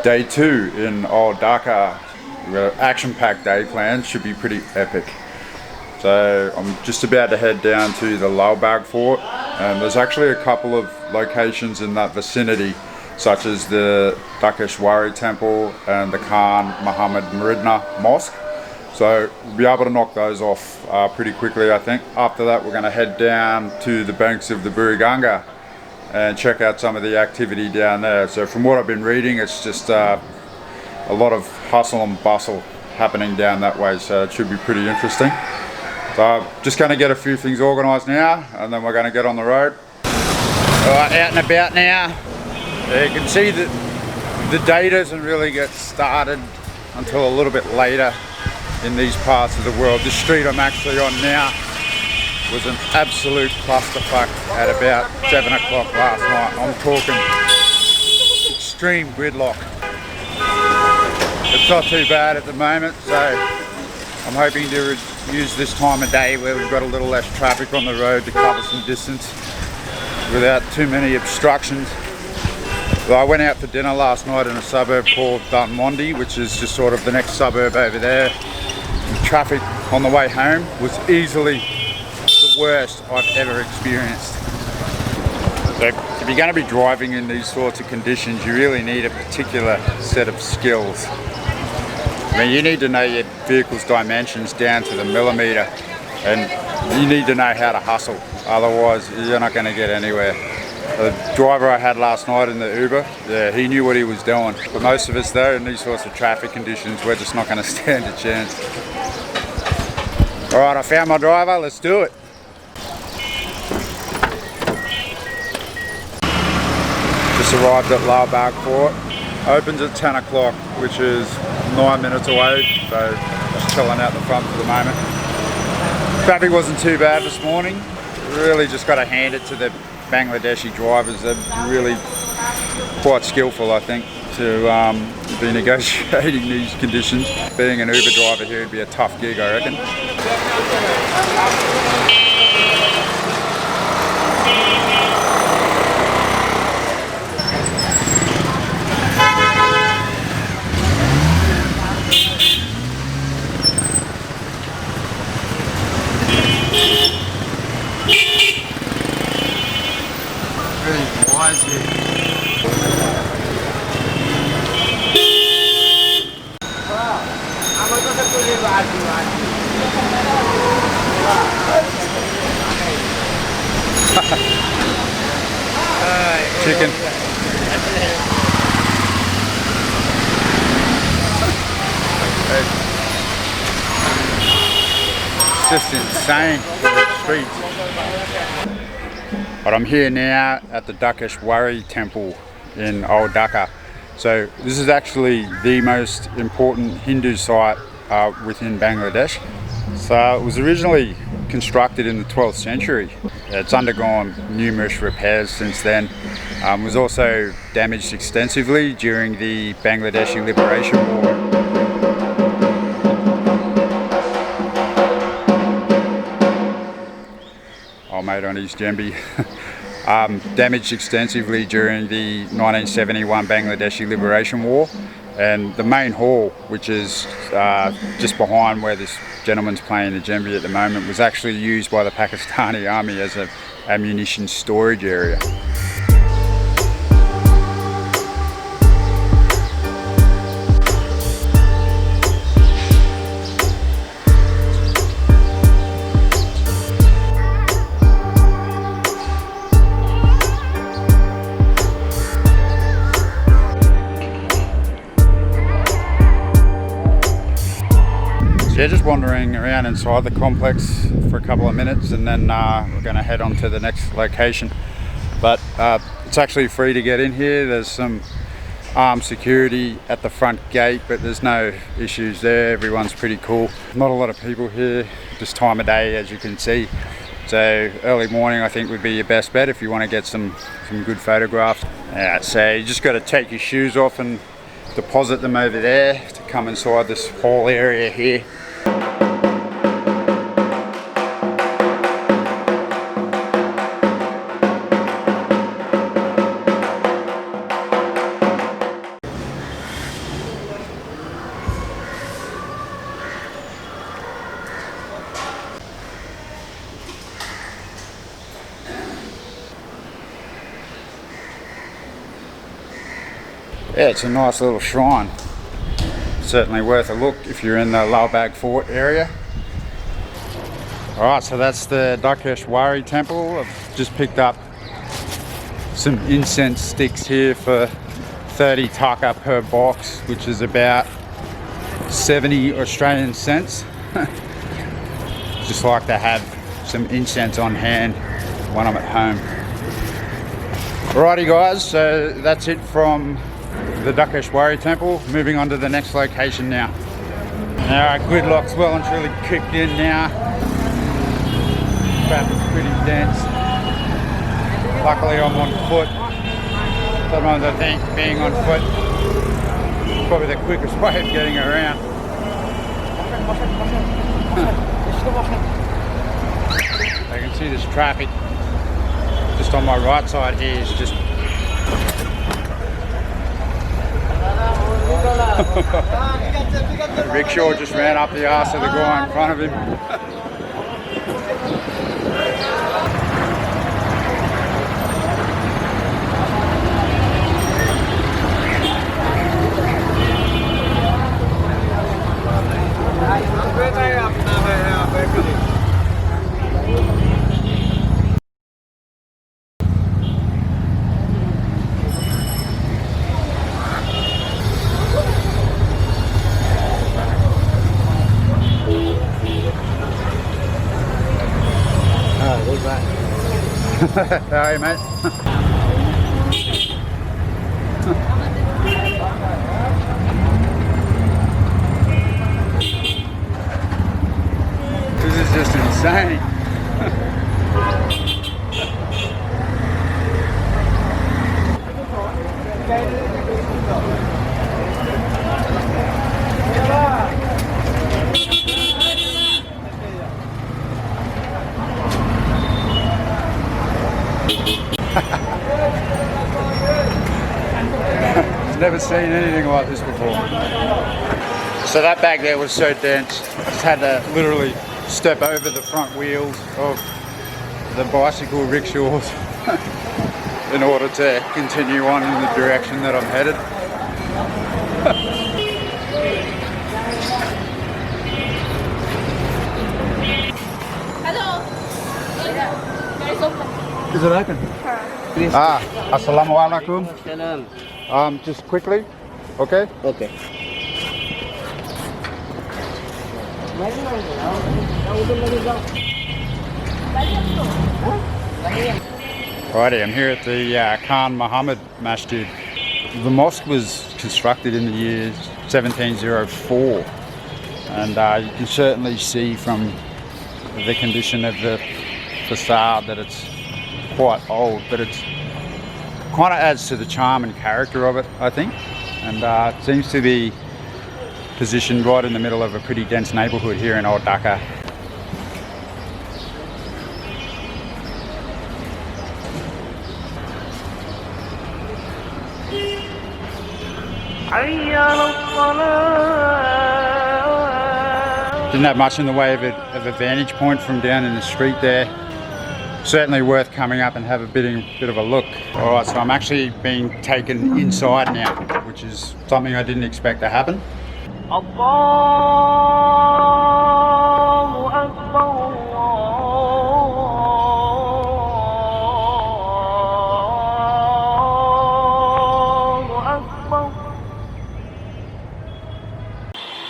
Day 2 in Old Dhaka. We've got an action-packed day planned, should be pretty epic. So I'm just about to head down to the Lalbagh Fort, and there's actually a couple of locations in that vicinity, such as the Dukkheshwari Temple and the Khan Mohammad Mosque. So we'll be able to knock those off pretty quickly, I think. After that, we're going to head down to the banks of the Buriganga and check out some of the activity down there. So from what I've been reading, it's just a lot of hustle and bustle happening down that way, so it should be pretty interesting. So I'm just going to get a few things organised now, and then we're going to get on the road. Alright, out and about now. You can see that the day doesn't really get started until a little bit later in these parts of the world. This street I'm actually on now was an absolute clusterfuck at about 7 o'clock last night. I'm talking extreme gridlock. It's not too bad at the moment, so I'm hoping to use this time of day where we've got a little less traffic on the road to cover some distance without too many obstructions. Well, I went out for dinner last night in a suburb called Dhakeshwari, which is just sort of the next suburb over there. The traffic on the way home was easily the worst I've ever experienced. So if you're going to be driving in these sorts of conditions, you really need a particular set of skills. I mean, you need to know your vehicle's dimensions down to the millimetre, and you need to know how to hustle, otherwise you're not going to get anywhere. The driver I had last night in the Uber, yeah, he knew what he was doing, but most of us though, in these sorts of traffic conditions, we're just not going to stand a chance. Alright, I found my driver, let's do it. Just arrived at Lalbagh Fort. Opens at 10 o'clock, which is 9 minutes away, so just chilling out the front for the moment. Traffic wasn't too bad this morning. Really just got to hand it to the Bangladeshi drivers. They're really quite skillful, I think, to be negotiating these conditions. Being an Uber driver here would be a tough gig, I reckon. Chicken. It's just insane the streets. But I'm here now at the Dukkheshwari Temple in Old Dhaka. So this is actually the most important Hindu site within Bangladesh. So it was originally constructed in the 12th century. It's undergone numerous repairs since then. It was also damaged extensively during the Bangladeshi Liberation War. Oh mate on his djembe. Damaged extensively during the 1971 Bangladeshi Liberation War, and the main hall, which is just behind where this gentleman's playing the djembe at the moment, was actually used by the Pakistani army as an ammunition storage area. Yeah, just wandering around inside the complex for a couple of minutes, and then we're going to head on to the next location. But it's actually free to get in here. There's some armed security at the front gate, but there's no issues there. Everyone's pretty cool. Not a lot of people here this time of day, as you can see. So early morning I think would be your best bet if you want to get some good photographs. So you just got to take your shoes off and deposit them over there to come inside this whole area here. Yeah, it's a nice little shrine. Certainly worth a look if you're in the Lalbagh Fort area. Alright, so that's the Dukkheshwari Temple. I've just picked up some incense sticks here for 30 taka per box, which is about 70 Australian cents. Just like to have some incense on hand when I'm at home. Alrighty guys, so that's it from the Dhakeshwari Temple. Moving on to the next location now. Alright, gridlock's well and truly kicked in now. Traffic's pretty dense. Luckily I'm on foot. Sometimes I think being on foot is probably the quickest way of getting around. I can see this traffic just on my right side here is just the rickshaw just ran up the arse of the guy in front of him. How are you, mate? This is just insane. Never seen anything like this before. So that back there was so dense, I just had to literally step over the front wheels of the bicycle rickshaws in order to continue on in the direction that I'm headed. Is it open? Assalamu alaikum. Just quickly, okay? Okay. Righty, I'm here at the Khan Mohammad Masjid. The mosque was constructed in the year 1704, and you can certainly see from the condition of the facade that it's quite old, but it's kind of adds to the charm and character of it, I think, and it seems to be positioned right in the middle of a pretty dense neighbourhood here in Old Dhaka. Didn't have much in the way of a vantage point from down in the street there. Certainly worth coming up and have a bit of a look. Alright, so I'm actually being taken inside now, which is something I didn't expect to happen.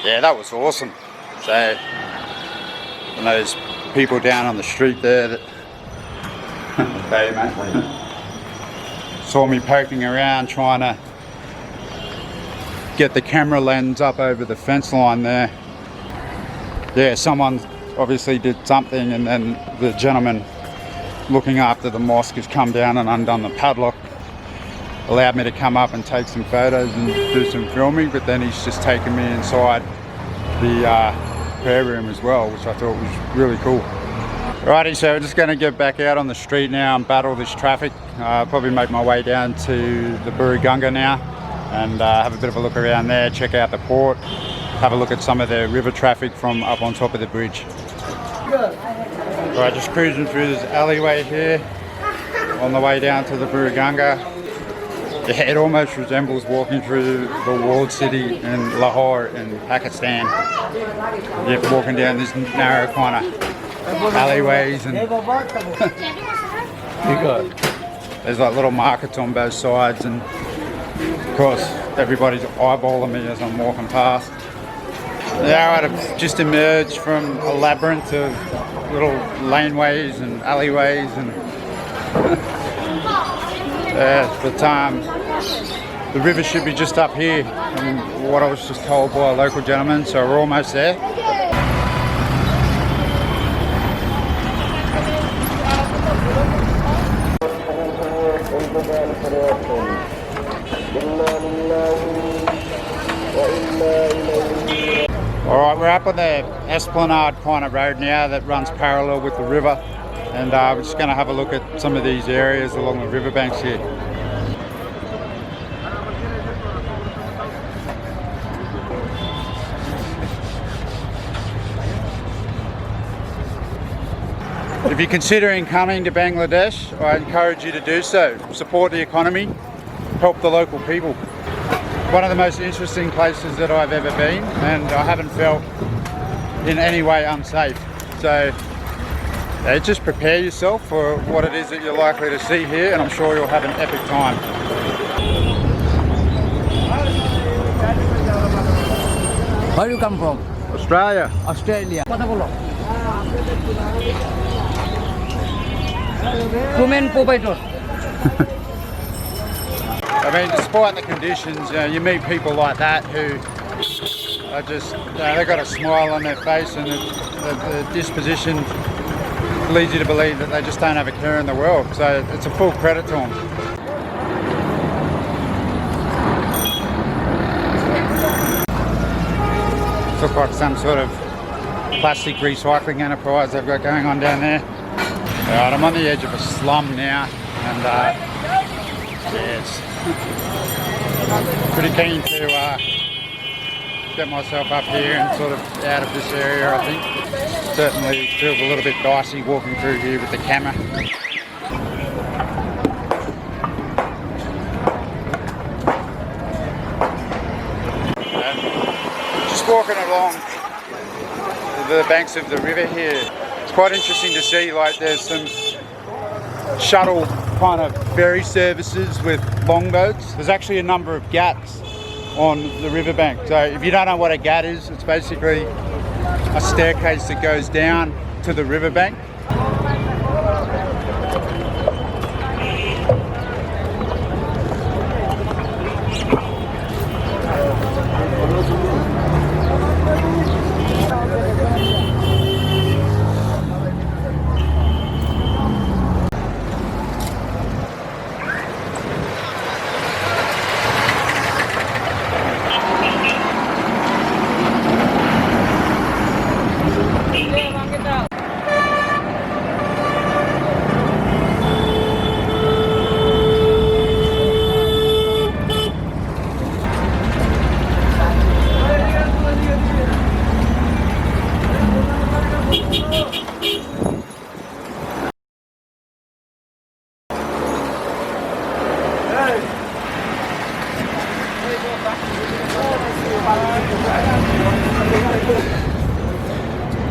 Yeah, that was awesome. So, and those people down on the street there that hey, mate, saw me poking around trying to get the camera lens up over the fence line there. Yeah, someone obviously did something, and then the gentleman looking after the mosque has come down and undone the padlock, allowed me to come up and take some photos and do some filming, but then he's just taken me inside the prayer room as well, which I thought was really cool. Righty, so we're just going to get back out on the street now and battle this traffic. Probably make my way down to the Buriganga now and have a bit of a look around there, check out the port, have a look at some of the river traffic from up on top of the bridge. Right, just cruising through this alleyway here on the way down to the Buriganga. Yeah, it almost resembles walking through the walled city in Lahore in Pakistan. You're walking down this narrow kind of alleyways and there's like little markets on both sides, and of course everybody's eyeballing me as I'm walking past. Now I've just emerged from a labyrinth of little laneways and alleyways, and the river should be just up here, and what I was just told by a local gentleman, so we're almost there. Alright, we're up on the Esplanade kind of road now that runs parallel with the river, and we're just going to have a look at some of these areas along the riverbanks here. If you're considering coming to Bangladesh, I encourage you to do so. Support the economy, help the local people. One of the most interesting places that I've ever been, and I haven't felt in any way unsafe. So just prepare yourself for what it is that you're likely to see here, and I'm sure you'll have an epic time. Where do you come from? Australia. Australia. Women provider. I mean, despite the conditions, you meet people like that who are just, they've got a smile on their face, and the disposition leads you to believe that they just don't have a care in the world. So it's a full credit to them. Looks like some sort of plastic recycling enterprise they've got going on down there. Right, I'm on the edge of a slum now, and yeah, it's pretty keen to get myself up here and sort of out of this area, I think. Certainly feels a little bit dicey walking through here with the camera. Just walking along the banks of the river here. It's quite interesting to see, like, there's some shuttle kind of ferry services with longboats. There's actually a number of ghats on the riverbank. So if you don't know what a ghat is, it's basically a staircase that goes down to the riverbank.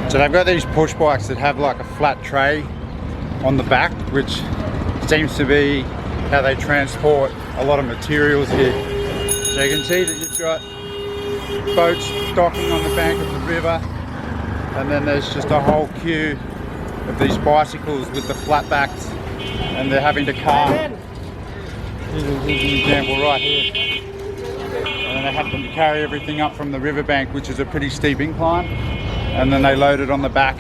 So they've got these push bikes that have like a flat tray on the back, which seems to be how they transport a lot of materials here. So you can see that you've got boats docking on the bank of the river, and then there's just a whole queue of these bicycles with the flat backs, and they're having to cart. Here's an example right here. And then they have to carry everything up from the riverbank, which is a pretty steep incline, and then they load it on the back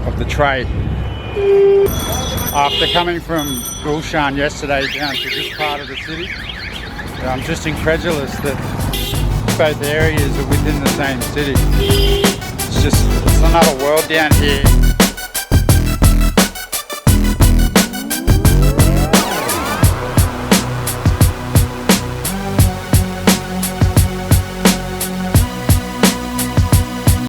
of the tray. After coming from Gulshan yesterday down to this part of the city, I'm just incredulous that both areas are within the same city. It's another world down here.